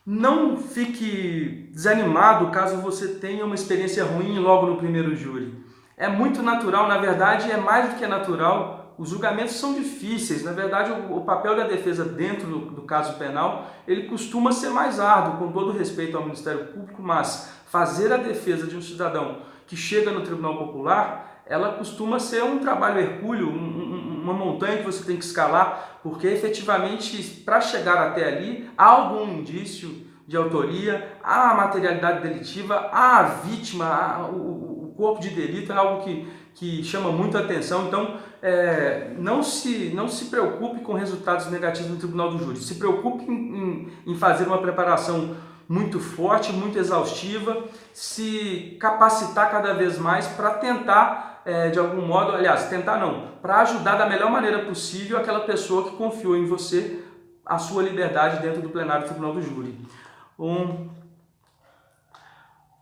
Não fique desanimado caso você tenha uma experiência ruim logo no primeiro júri. É muito natural, na verdade é mais do que natural. Os julgamentos são difíceis, na verdade o papel da defesa dentro do caso penal, ele costuma ser mais árduo, com todo respeito ao Ministério Público, mas fazer a defesa de um cidadão que chega no Tribunal Popular, ela costuma ser um trabalho hercúleo, uma montanha que você tem que escalar, porque efetivamente para chegar até ali há algum indício de autoria, há a materialidade delitiva, há a vítima, o corpo de delito, é algo que chama muito a atenção. Então, não se preocupe com resultados negativos no Tribunal do Júri. Se preocupe em fazer uma preparação muito forte, muito exaustiva, se capacitar cada vez mais para tentar, de algum modo, para ajudar da melhor maneira possível aquela pessoa que confiou em você a sua liberdade dentro do plenário do Tribunal do Júri.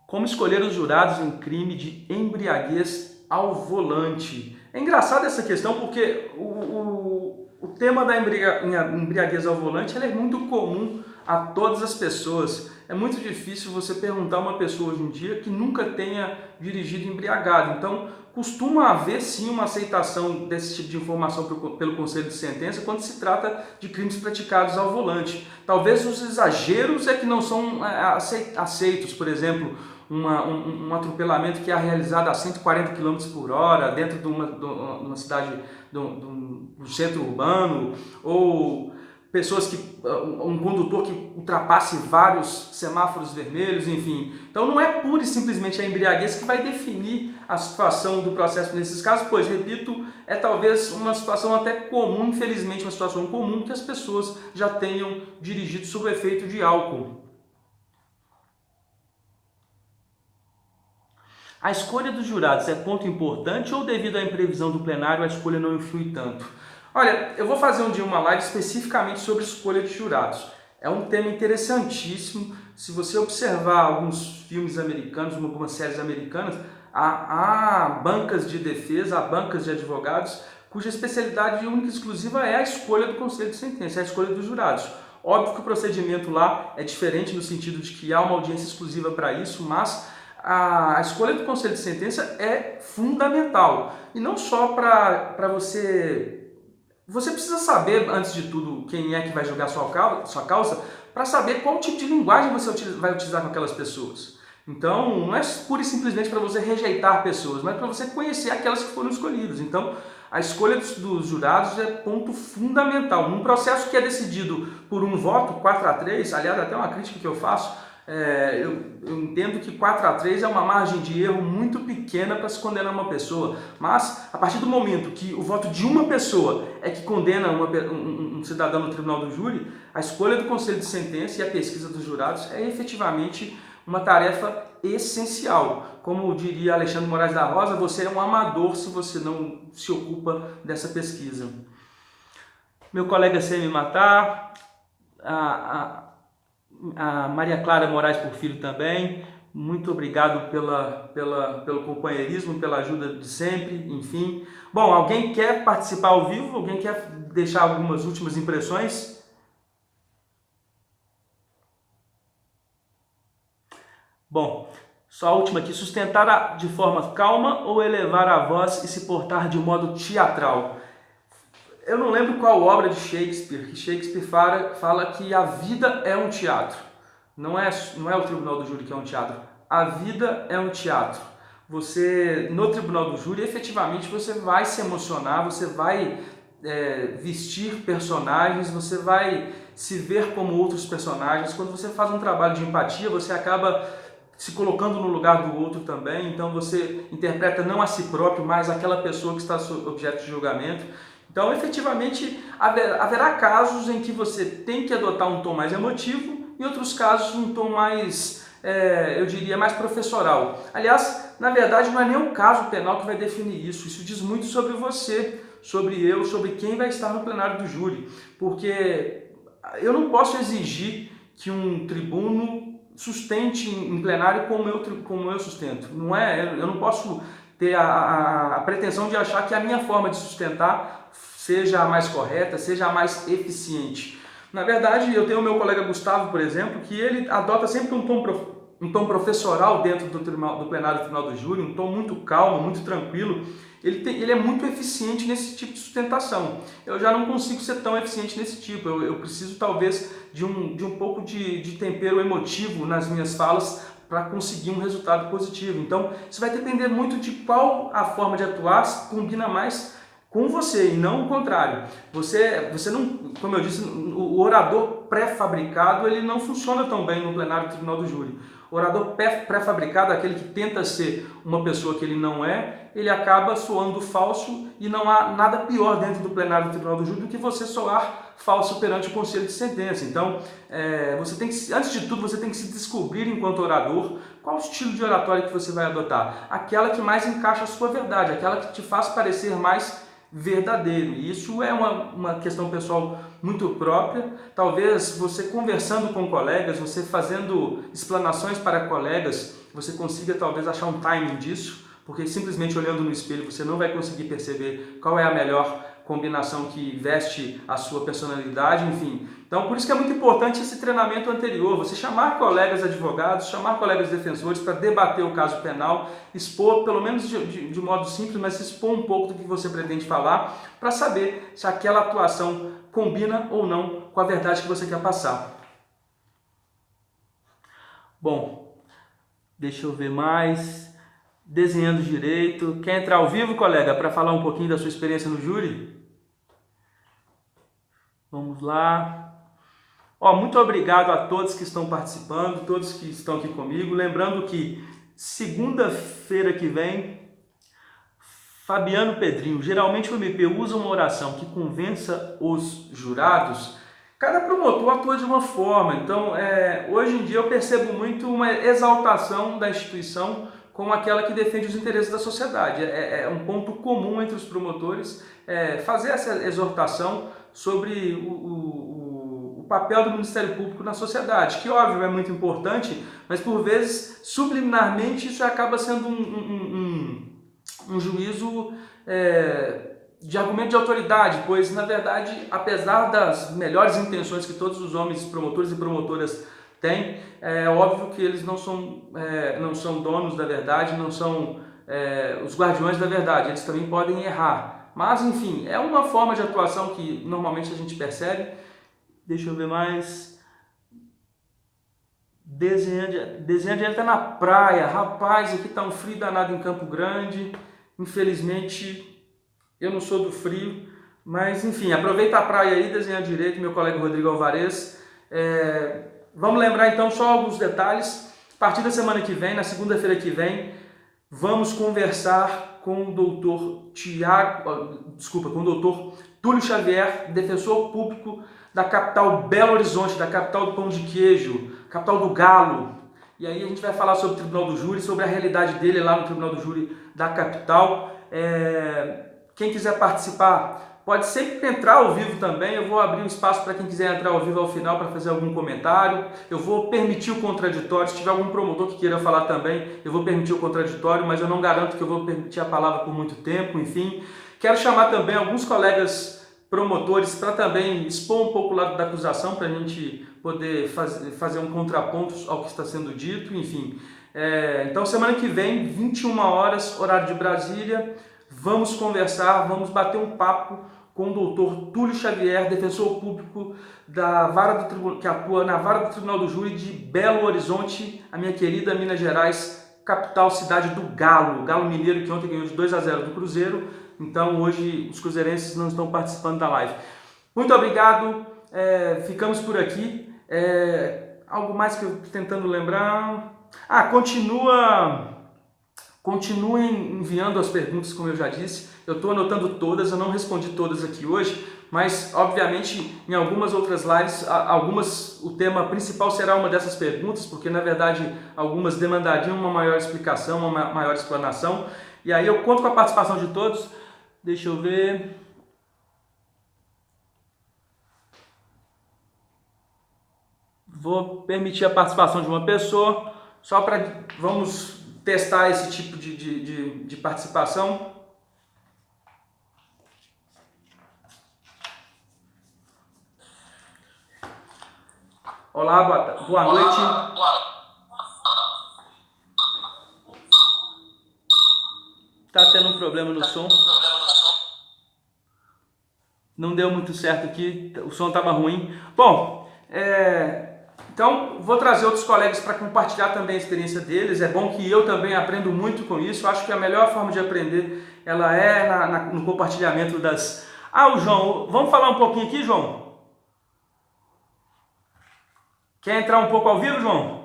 Como escolher os jurados em crime de embriaguez ao volante? É engraçado essa questão porque o tema da embriaguez ao volante ela é muito comum a todas as pessoas. É muito difícil você perguntar a uma pessoa hoje em dia que nunca tenha dirigido embriagado. Então, costuma haver sim uma aceitação desse tipo de informação pelo Conselho de Sentença quando se trata de crimes praticados ao volante. Talvez os exageros é que não são aceitos, por exemplo, um atropelamento que é realizado a 140 km por hora dentro de uma cidade, do centro urbano, ou um condutor que ultrapasse vários semáforos vermelhos, enfim. Então não é pura e simplesmente a embriaguez que vai definir a situação do processo nesses casos, pois, repito, é talvez uma situação até comum, infelizmente uma situação comum, que as pessoas já tenham dirigido sob o efeito de álcool. A escolha dos jurados é ponto importante ou devido à imprevisão do plenário a escolha não influi tanto? Olha, eu vou fazer um dia uma live especificamente sobre escolha de jurados. É um tema interessantíssimo. Se você observar alguns filmes americanos, algumas séries americanas, há bancas de defesa, há bancas de advogados, cuja especialidade única e exclusiva é a escolha do Conselho de Sentença, é a escolha dos jurados. Óbvio que o procedimento lá é diferente no sentido de que há uma audiência exclusiva para isso, mas a escolha do Conselho de Sentença é fundamental. E não só para você... Você precisa saber, antes de tudo, quem é que vai julgar sua causa, para saber qual tipo de linguagem você vai utilizar com aquelas pessoas. Então, não é pura e simplesmente para você rejeitar pessoas, mas para você conhecer aquelas que foram escolhidas. Então, A escolha dos jurados é ponto fundamental. Num processo que é decidido por um voto, 4-3, aliás, até uma crítica que eu faço, eu entendo que 4-3 é uma margem de erro muito pequena para se condenar uma pessoa, mas a partir do momento que o voto de uma pessoa é que condena um cidadão no tribunal do júri, a escolha do conselho de sentença e a pesquisa dos jurados é efetivamente uma tarefa essencial. Como diria Alexandre Moraes da Rosa, você é um amador se você não se ocupa dessa pesquisa. Meu colega Semi Matar, a Maria Clara Moraes Porfírio também, muito obrigado pelo companheirismo, pela ajuda de sempre, enfim. Bom, alguém quer participar ao vivo? Alguém quer deixar algumas últimas impressões? Bom, só a última aqui, sustentar de forma calma ou elevar a voz e se portar de modo teatral. Eu não lembro qual obra de Shakespeare, que Shakespeare fala que a vida é um teatro. Não é o tribunal do júri que é um teatro. A vida é um teatro. Você, no tribunal do júri, efetivamente você vai se emocionar, você vai vestir personagens, você vai se ver como outros personagens. Quando você faz um trabalho de empatia, você acaba se colocando no lugar do outro também. Então você interpreta não a si próprio, mas aquela pessoa que está sob objeto de julgamento. Então, efetivamente, haverá casos em que você tem que adotar um tom mais emotivo e outros casos um tom mais, eu diria, mais professoral. Aliás, na verdade, não é nem um caso penal que vai definir isso. Isso diz muito sobre você, sobre eu, sobre quem vai estar no plenário do júri. Porque eu não posso exigir que um tribuno sustente em plenário como eu sustento. Não é, eu não posso ter a pretensão de achar que a minha forma de sustentar seja a mais correta, seja a mais eficiente. Na verdade, eu tenho o meu colega Gustavo, por exemplo, que ele adota sempre um tom professoral dentro do plenário do tribunal do júri, um tom muito calmo, muito tranquilo. Ele é muito eficiente nesse tipo de sustentação. Eu já não consigo ser tão eficiente nesse tipo. Eu preciso, talvez, de um pouco de tempero emotivo nas minhas falas para conseguir um resultado positivo. Então, isso vai depender muito de qual a forma de atuar combina mais com você e não o contrário. Você não, como eu disse, o orador pré-fabricado ele não funciona tão bem no plenário do tribunal do júri. O orador pré-fabricado, aquele que tenta ser uma pessoa que ele não é, ele acaba soando falso e não há nada pior dentro do plenário do tribunal do júri do que você soar falso perante o conselho de sentença. Então, você tem que, antes de tudo, você tem que se descobrir enquanto orador qual o estilo de oratória que você vai adotar. Aquela que mais encaixa a sua verdade, aquela que te faz parecer mais verdadeiro. E isso é uma questão pessoal muito própria. Talvez você conversando com colegas, você fazendo explanações para colegas, você consiga talvez achar um timing disso, porque simplesmente olhando no espelho você não vai conseguir perceber qual é a melhor combinação que veste a sua personalidade, enfim. Então, por isso que é muito importante esse treinamento anterior, você chamar colegas advogados, chamar colegas defensores para debater o caso penal, expor, pelo menos de modo simples, mas expor um pouco do que você pretende falar, para saber se aquela atuação combina ou não com a verdade que você quer passar. Bom, deixa eu ver mais. Desenhando direito. Quer entrar ao vivo, colega, para falar um pouquinho da sua experiência no júri? Vamos lá. Muito obrigado a todos que estão participando, todos que estão aqui comigo. Lembrando que segunda-feira que vem, Fabiano Pedrinho, geralmente o MP usa uma oração que convença os jurados. Cada promotor atua de uma forma, então hoje em dia eu percebo muito uma exaltação da instituição como aquela que defende os interesses da sociedade. É um ponto comum entre os promotores fazer essa exortação sobre o papel do Ministério Público na sociedade, que óbvio é muito importante, mas por vezes subliminarmente isso acaba sendo um juízo de argumento de autoridade, pois na verdade, apesar das melhores intenções que todos os homens promotores e promotoras têm, é óbvio que eles não são donos da verdade, não são os guardiões da verdade, eles também podem errar. Mas enfim, é uma forma de atuação que normalmente a gente percebe. Deixa eu ver mais. Desenhando está na praia. Rapaz, aqui está um frio danado em Campo Grande. Infelizmente, Eu não sou do frio, mas enfim, aproveita a praia aí, desenha direito, meu colega Rodrigo Alvarez. Vamos lembrar então só alguns detalhes. A partir da semana que vem, na segunda-feira que vem, vamos conversar com o doutor com o doutor Túlio Xavier, defensor público da capital Belo Horizonte, da capital do pão de queijo, capital do galo. E aí a gente vai falar sobre o Tribunal do Júri, sobre a realidade dele lá no Tribunal do Júri da capital. Quem quiser participar pode sempre entrar ao vivo também. Eu vou abrir um espaço para quem quiser entrar ao vivo ao final para fazer algum comentário. Eu vou permitir o contraditório. Se tiver algum promotor que queira falar também, eu vou permitir o contraditório, mas eu não garanto que eu vou permitir a palavra por muito tempo. Enfim, quero chamar também alguns colegas promotores para também expor um pouco o lado da acusação, para a gente poder fazer um contraponto ao que está sendo dito. Enfim, então semana que vem, 21 horas, horário de Brasília, vamos conversar, vamos bater um papo com o doutor Túlio Xavier, defensor público que atua na Vara do Tribunal do Júri de Belo Horizonte, a minha querida Minas Gerais, capital, cidade do Galo, Galo Mineiro, que ontem ganhou de 2-0 do Cruzeiro. Então hoje os cruzeirenses não estão participando da live. Muito obrigado, ficamos por aqui. Algo mais que eu estou tentando lembrar? Continuem enviando as perguntas, como eu já disse. Eu estou anotando todas, eu não respondi todas aqui hoje, mas obviamente em algumas outras lives, o tema principal será uma dessas perguntas, porque na verdade algumas demandariam uma maior explicação, uma maior explanação. E aí eu conto com a participação de todos. Deixa eu ver. Vou permitir a participação de uma pessoa, só para vamos testar esse tipo de participação. Olá, boa noite. Tá tendo um problema no som. Não deu muito certo aqui, o som estava ruim. Bom, então vou trazer outros colegas para compartilhar também a experiência deles. É bom que eu também aprendo muito com isso. Eu acho que a melhor forma de aprender ela é no compartilhamento das... o João, vamos falar um pouquinho aqui, João? Quer entrar um pouco ao vivo, João?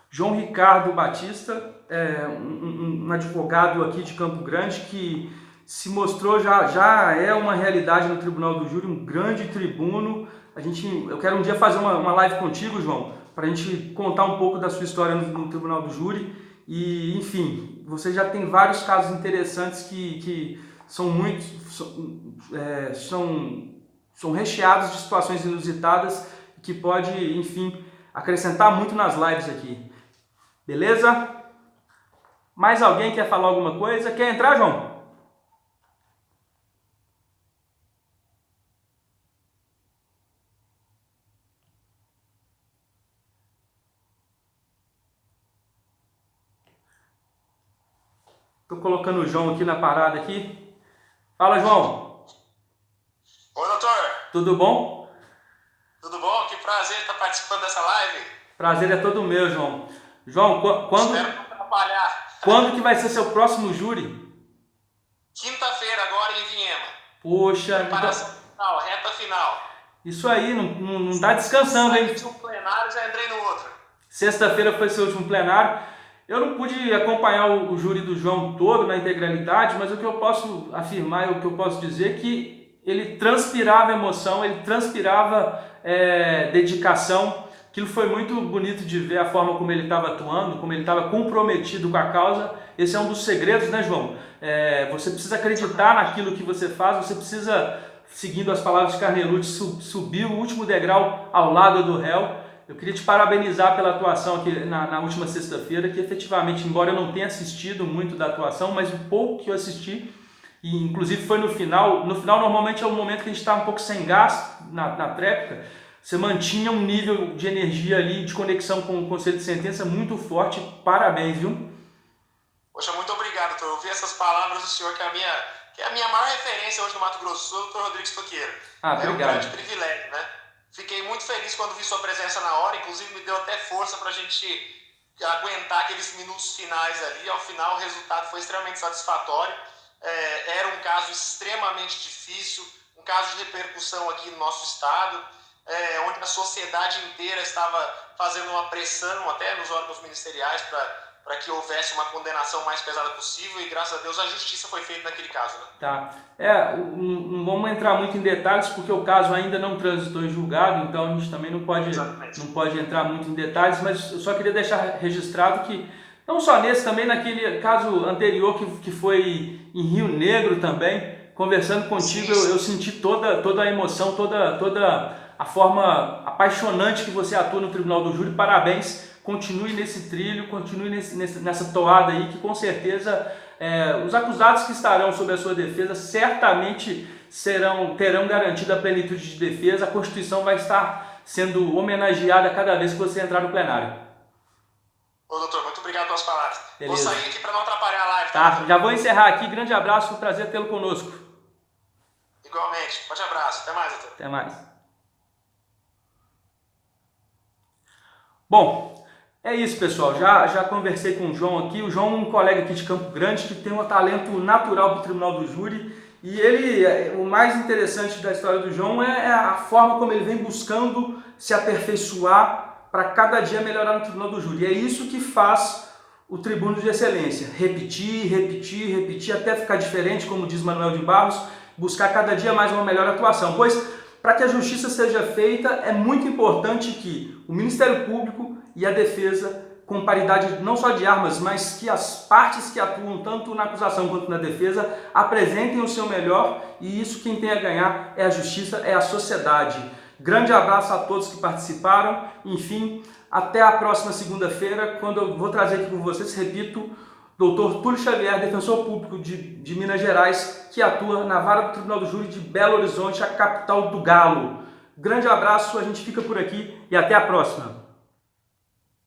João Ricardo Batista, um advogado aqui de Campo Grande que se mostrou já é uma realidade no Tribunal do Júri, um grande tribuno. Eu quero um dia fazer uma live contigo, João, para a gente contar um pouco da sua história no Tribunal do Júri. E, enfim, você já tem vários casos interessantes que são são recheados de situações inusitadas que pode, enfim, acrescentar muito nas lives aqui. Beleza? Mais alguém quer falar alguma coisa? Quer entrar, João? Estou colocando o João aqui na parada aqui. Fala, João. Oi, doutor. Tudo bom? Tudo bom? Que prazer estar participando dessa live. Prazer é todo meu, João. João, Espero não atrapalhar. Quando que vai ser seu próximo júri? Quinta-feira, agora em Vinhema. Poxa, preparação final, reta final. Isso aí, não tá descansando, hein? Saí de um plenário, já entrei no outro. Sexta-feira foi seu último plenário. Eu não pude acompanhar o júri do João todo na integralidade, mas o que eu posso afirmar e o que eu posso dizer é que ele transpirava emoção, ele transpirava dedicação. Aquilo foi muito bonito de ver a forma como ele estava atuando, como ele estava comprometido com a causa. Esse é um dos segredos, né, João? Você precisa acreditar naquilo que você faz, você precisa, seguindo as palavras de Carnelucci, subir o último degrau ao lado do réu. Eu queria te parabenizar pela atuação aqui na última sexta-feira, que efetivamente, embora eu não tenha assistido muito da atuação, mas o pouco que eu assisti, e inclusive foi no final normalmente é o momento que a gente está um pouco sem gás na tréplica, você mantinha um nível de energia ali, de conexão com o conselho de sentença muito forte. Parabéns, viu? Poxa, muito obrigado, doutor. Eu ouvi essas palavras do senhor, que é a minha maior referência hoje no Mato Grosso do Sul, o doutor Rodrigo Stoqueiro. Obrigado. É um grande privilégio, né? Fiquei muito feliz quando vi sua presença na hora, inclusive me deu até força para a gente aguentar aqueles minutos finais ali. Ao final, o resultado foi extremamente satisfatório. Era um caso extremamente difícil, um caso de repercussão aqui no nosso estado, onde a sociedade inteira estava fazendo uma pressão até nos órgãos ministeriais para que houvesse uma condenação mais pesada possível, e graças a Deus a justiça foi feita naquele caso, né? Tá. Não vamos entrar muito em detalhes porque o caso ainda não transitou em julgado, então a gente também não pode entrar muito em detalhes, mas eu só queria deixar registrado que não só nesse, também naquele caso anterior que foi em Rio Negro também, conversando contigo, eu senti toda a emoção, toda a forma apaixonante que você atua no Tribunal do Júri. Parabéns, continue nesse trilho, continue nessa toada aí, que com certeza os acusados que estarão sob a sua defesa certamente terão garantida a plenitude de defesa. A Constituição vai estar sendo homenageada cada vez que você entrar no plenário. Ô, doutor, muito obrigado pelas palavras. Beleza. Vou sair aqui para não atrapalhar a live. Tá, já vou encerrar aqui. Grande abraço, foi um prazer tê-lo conosco. Igualmente. Forte abraço. Até mais, doutor. Até mais. Bom, é isso, pessoal. Já conversei com o João aqui. O João é um colega aqui de Campo Grande que tem um talento natural para o Tribunal do Júri. E o mais interessante da história do João é a forma como ele vem buscando se aperfeiçoar para cada dia melhorar no Tribunal do Júri. E é isso que faz o tribuno de excelência. Repetir, repetir, repetir, até ficar diferente, como diz Manuel de Barros, buscar cada dia mais uma melhor atuação. Pois, para que a justiça seja feita, é muito importante que o Ministério Público e a defesa, com paridade não só de armas, mas que as partes que atuam tanto na acusação quanto na defesa apresentem o seu melhor, e isso quem tem a ganhar é a justiça, é a sociedade. Grande abraço a todos que participaram. Enfim, até a próxima segunda-feira, quando eu vou trazer aqui com vocês, repito, Dr. Túlio Xavier, defensor público de Minas Gerais, que atua na vara do Tribunal do Júri de Belo Horizonte, a capital do Galo. Grande abraço, a gente fica por aqui e até a próxima.